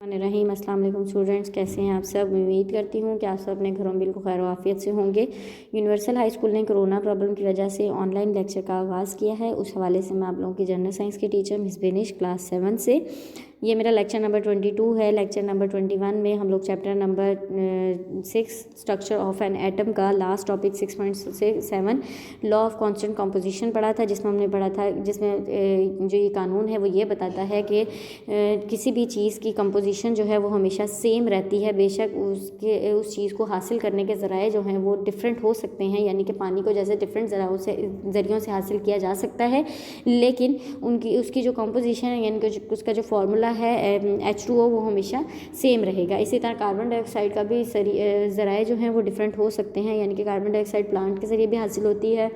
रहीम अस्सलाम वालेकुम स्टूडेंट्स, कैसे हैं आप सब। उम्मीद करती हूँ कि आप सब अपने घरों में बिल्कुल खैर आफियत से होंगे। यूनिवर्सल हाई स्कूल ने कोरोना प्रॉब्लम की वजह से ऑनलाइन लेक्चर का आगाज़ किया है। उस हवाले से मैं आप लोगों की जनरल साइंस की टीचर मिस बेनिश क्लास 7 से ये मेरा लेक्चर नंबर 22 है। लेक्चर नंबर 21 में हम लोग chapter number 6 structure of an atom का last topic 6.7 law of constant composition पढ़ा था, जिसमें हमने पढ़ा था जिसमें जो ये कानून है वो ये बताता है कि किसी भी चीज़ की कंपोजिशन जो है वो हमेशा सेम रहती है। बेशक उस चीज़ को हासिल करने के ज़राए जो हैं वो डिफरेंट हो सकते हैं, यानी कि पानी को जैसे डिफरेंट ज़रियों से हासिल किया जा सकता है, लेकिन उसकी जो कंपोजिशन है यानी कि उसका जो फार्मूला है H2O वो हमेशा सेम रहेगा। इसी तरह कार्बन डाइऑक्साइड का भी ज़राए जो हैं वो डिफरेंट हो सकते हैं, यानी कि कार्बन डाइऑक्साइड प्लांट के ज़रिए भी हासिल होती है,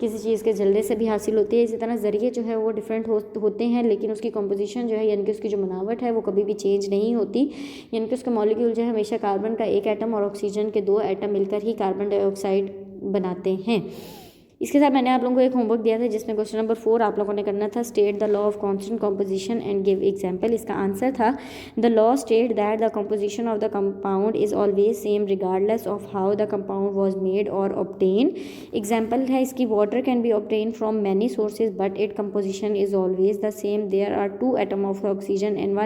किसी चीज़ के जलने से भी हासिल होती है। इसी तरह ज़रिए जो है वो डिफरेंट होते हैं, लेकिन उसकी कंपोजिशन जो है यानी कि उसकी जो बनावट है वो कभी भी चेंज नहीं होती। यानी कि उसका मॉलिक्यूल जो है हमेशा कार्बन का एक एटम और ऑक्सीजन के 2 एटम मिलकर ही कार्बन डाइऑक्साइड बनाते हैं। इसके साथ मैंने आप लोगों को एक होमवर्क दिया था जिसमें क्वेश्चन नंबर 4 आप लोगों ने करना था, state the law of constant composition and give example. इसका आंसर था the law state that the composition of the compound is always same regardless of how the compound was made और obtain. Example है इसकी, water can be obtain from many sources but it composition is always the same. There are 2 atom of oxygen and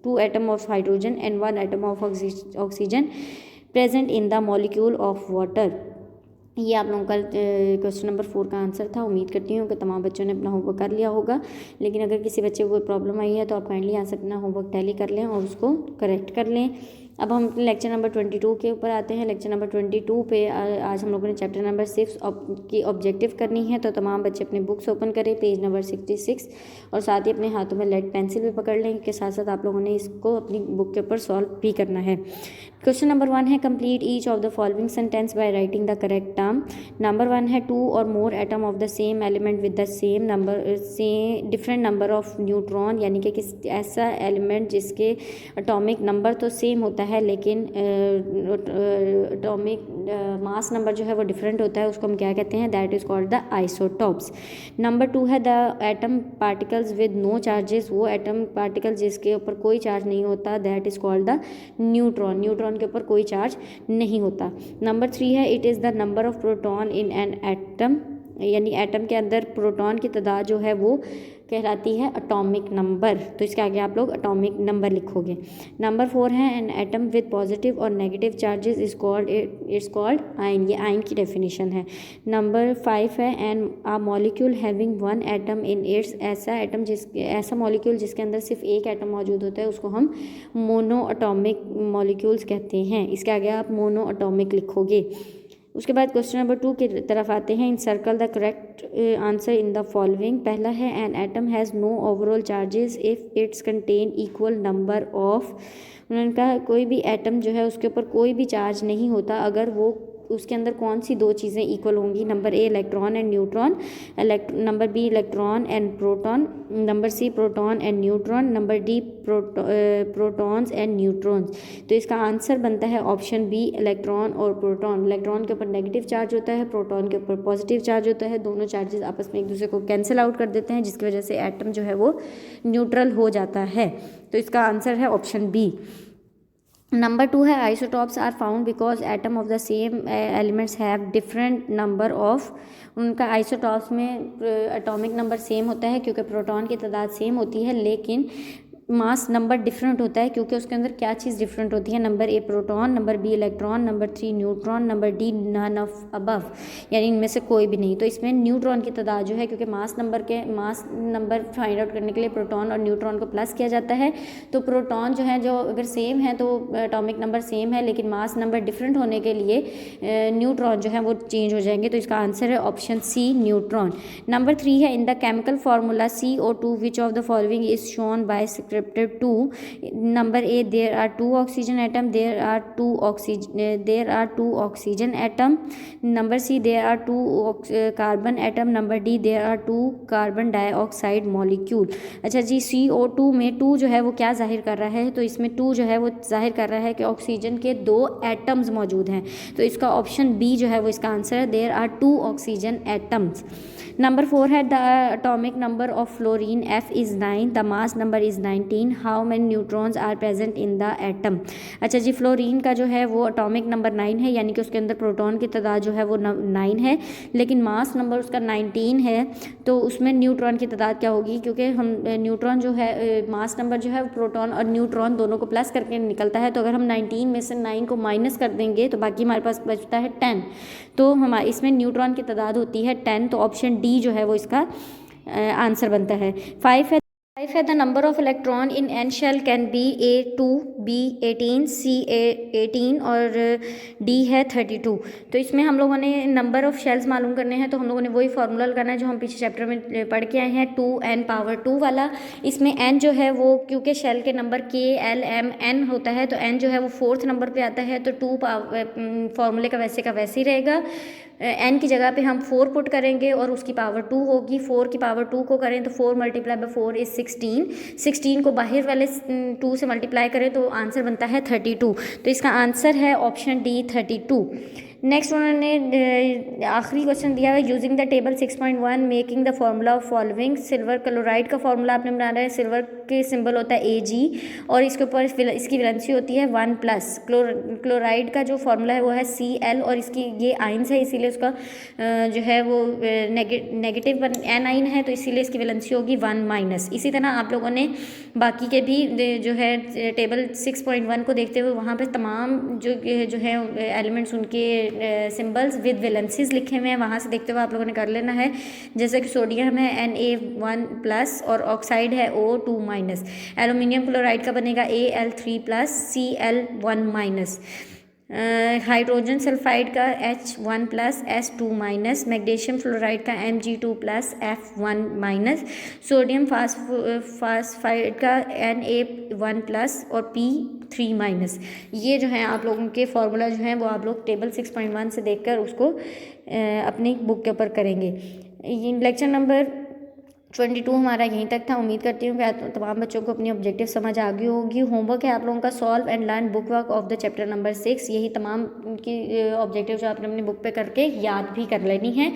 2 atom of hydrogen and 1 atom of oxygen present in the molecule of water. ये आप लोगों का question number 4 का answer था। उम्मीद करती हूँ कि तमाम बच्चों ने अपना होमवर्क कर लिया होगा, लेकिन अगर किसी बच्चे को कोई प्रॉब्लम आई है तो आप काइंडली यहाँ से अपना होमवर्क टैली कर लें और उसको करेक्ट कर लें। अब हम लेक्चर नंबर 22 के ऊपर आते हैं। लेक्चर नंबर 22 पे आज हम लोगों ने चैप्टर नंबर 6 की ऑब्जेक्टिव करनी है, तो तमाम बच्चे अपने बुक्स ओपन करें, पेज नंबर 66, और साथ ही अपने हाथों में लेड पेंसिल भी पकड़ लें, के साथ साथ आप लोगों ने इसको अपनी बुक के ऊपर सॉल्व भी करना है। क्वेश्चन नंबर 1 है, complete each of the following sentence by writing the correct term. Number 1 है, 2 और मोर atom of the same element with the same number different number of neutron, यानी कि किस ऐसा एलिमेंट जिसके एटॉमिक नंबर तो सेम होता है लेकिन एटॉमिक मास नंबर जो है वो डिफरेंट होता है, उसको हम क्या कहते हैं, that is called the isotopes. Number 2 है, the atom particles with no charges, वो एटम पार्टिकल जिसके ऊपर कोई चार्ज नहीं होता, that is called the neutron, neutron के ऊपर कोई चार्ज नहीं होता। नंबर 3 है, it is the number of proton in an atom, यानी एटम के अंदर प्रोटॉन की तादाद जो है वो कहलाती है एटॉमिक नंबर, तो इसके आगे आप लोग एटॉमिक नंबर लिखोगे। नंबर 4 है, एन एटम विद पॉजिटिव और negative charges it's called ion, ये आयन की डेफिनेशन है। नंबर 5 है, an uh molecule having 1 atom in its, ऐसा मॉलिक्यूल जिसके अंदर सिर्फ एक एटम मौजूद होता है उसको हम मोनो एटॉमिक मॉलिक्यूल्स कहते हैं। इसके आगे आप मोनो एटॉमिक लिखोगे। उसके बाद क्वेश्चन नंबर 2 की तरफ आते हैं। In circle the correct answer in the following. पहला है, an atom has no overall charges if its contain equal number of, उन्होंने कहा कोई भी एटम जो है उसके ऊपर कोई भी चार्ज नहीं होता अगर वो उसके अंदर कौन सी 2 चीज़ें इक्वल होंगी। Number A electron and neutron, number B electron and proton, number C proton and neutron, number D protons and neutrons. तो इसका आंसर बनता है ऑप्शन बी, इलेक्ट्रॉन और प्रोटॉन। इलेक्ट्रॉन के ऊपर नेगेटिव चार्ज होता है, प्रोटॉन के ऊपर पॉजिटिव चार्ज होता है, दोनों चार्जेस आपस में एक दूसरे को कैंसिल आउट कर देते हैं, जिसकी वजह से एटम जो है वो न्यूट्रल हो जाता है। तो इसका आंसर है ऑप्शन बी। नंबर 2 है, isotopes are found because atom of the same elements have different number of, उनका आइसोटॉप्स में एटॉमिक नंबर सेम होता है क्योंकि प्रोटॉन की तादाद सेम होती है, लेकिन मास नंबर डिफरेंट होता है क्योंकि उसके अंदर क्या चीज़ डिफरेंट होती है। Number A proton, number B electron, number 3 neutron, number D none of above, यानी इनमें से कोई भी नहीं। तो इसमें न्यूट्रॉन की तादाद जो है, क्योंकि मास नंबर फाइंड आउट करने के लिए प्रोटॉन और न्यूट्रॉन को प्लस किया जाता है, तो प्रोटॉन जो है जो अगर सेम है तो एटॉमिक नंबर सेम है, लेकिन मास नंबर डिफरेंट होने के लिए न्यूट्रॉन जो है वो चेंज हो जाएंगे। तो इसका आंसर है ऑप्शन सी, न्यूट्रॉन। नंबर 3 है, in the chemical formula CO2 which of the following is shown by descriptive 2. Number A, there are 2 oxygen atom, there are 2 oxygen atom. Number C, there are 2 carbon atom. Number D, there are 2 carbon dioxide molecule. अच्छा जी, CO2 में 2 जो है वो क्या जाहिर कर रहा है, तो इसमें 2 जो है वो जाहिर कर रहा है कि ऑक्सीजन के 2 एटम्स मौजूद हैं, तो इसका ऑप्शन बी जो है वो इसका आंसर है, there are 2 oxygen atoms. Number 4 है the atomic number of fluorine F is 9, the mass number is 19, how many neutrons are present in the atom. अच्छा जी, फ्लोरीन का जो है वो एटॉमिक नंबर 9 है, यानी कि उसके अंदर प्रोटॉन की तादाद जो है वो 9 है, लेकिन मास नंबर उसका 19 है। तो उसमें न्यूट्रॉन की तादाद क्या होगी, क्योंकि हम न्यूट्रॉन जो है मास नंबर जो है प्रोटॉन और न्यूट्रॉन दोनों को प्लस करके निकलता है, तो अगर हम 19 में से 9 को माइनस कर देंगे तो बाकी हमारे पास बचता है 10। तो हमारे इसमें न्यूट्रॉन की तादाद होती है 10, तो ऑप्शन डी जो है वो इसका आंसर बनता है। 5 है the number of electron in an shell can be A2, B 18, C 18 और D है 32। तो इसमें हम लोगों ने नंबर ऑफ शेल्स मालूम करने हैं, तो हम लोगों ने वही फार्मूला लगाना है जो हम पीछे चैप्टर में पढ़ के आए हैं, 2n⁻2 वाला। इसमें n जो है वो क्योंकि शेल के number K L M N होता है, तो n जो है वो 4th नंबर पे आता है, तो 2 फार्मूले का वैसे ही रहेगा। n की जगह पे हम 4 पुट करेंगे और उसकी पावर 2 होगी। 4 की पावर 2 को करें तो 4 × 4 इज़ 16। 16 को बाहर वाले 2 से मल्टीप्लाई करें तो आंसर बनता है 32। तो इसका आंसर है ऑप्शन डी 32। नेक्स्ट उन्होंने आखिरी क्वेश्चन दिया है, using the table 6.1 making the formula of following. Silver chloride का फार्मूला आपने बनाना है। सिल्वर के सिंबल होता है Ag और इसके ऊपर इसकी वैलेंसी होती है 1+। क्लोराइड का जो फार्मूला है वो है Cl और इसकी ये आइंस है, इसीलिए उसका जो है वो नेगेटिव एन है, तो इसीलिए इसकी वैलेंसी होगी 1-। इसी तरह आप लोगों ने बाकी के भी जो है टेबल 6.1 को देखते हुए वहाँ पर तमाम जो है एलिमेंट्स उनके सिंबल्स विद वैलेंसीज लिखे हुए हैं, वहाँ से देखते हुए आप लोगों ने कर लेना है। जैसे कि सोडियम है Na1+ और ऑक्साइड है O2-। एल्यूमिनियम क्लोराइड का बनेगा Al3+ Cl1-। हाइड्रोजन सल्फाइड का H1+ S2-। मैग्नीशियम फ्लोराइड का Mg2+ F1-। सोडियम फास्फाइड का Na1+ और P3-। ये जो है आप लोगों के फार्मूला जो हैं वो आप लोग टेबल 6.1 से देखकर उसको अपनी बुक के ऊपर करेंगे। ये लेक्चर नंबर 22 हमारा यहीं तक था। उम्मीद करती हूँ कि तमाम बच्चों को अपनी ऑब्जेक्टिव समझ आ गई होगी। होमवर्क है आप लोगों का solve and learn book work of the chapter number 6। यही तमाम की ऑब्जेक्टिव जो आपने अपनी बुक पे करके याद भी कर लेनी है।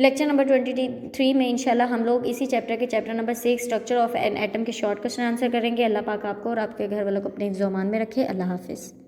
लेक्चर नंबर 23 में इंशाल्लाह हम लोग इसी chapter number 6 structure of an atom के शॉर्ट क्वेश्चन आंसर करेंगे। अल्लाह पाक आपको और आपके घर वालों को अपने ज़ुबान में रखे। अल्लाह हाफिज़।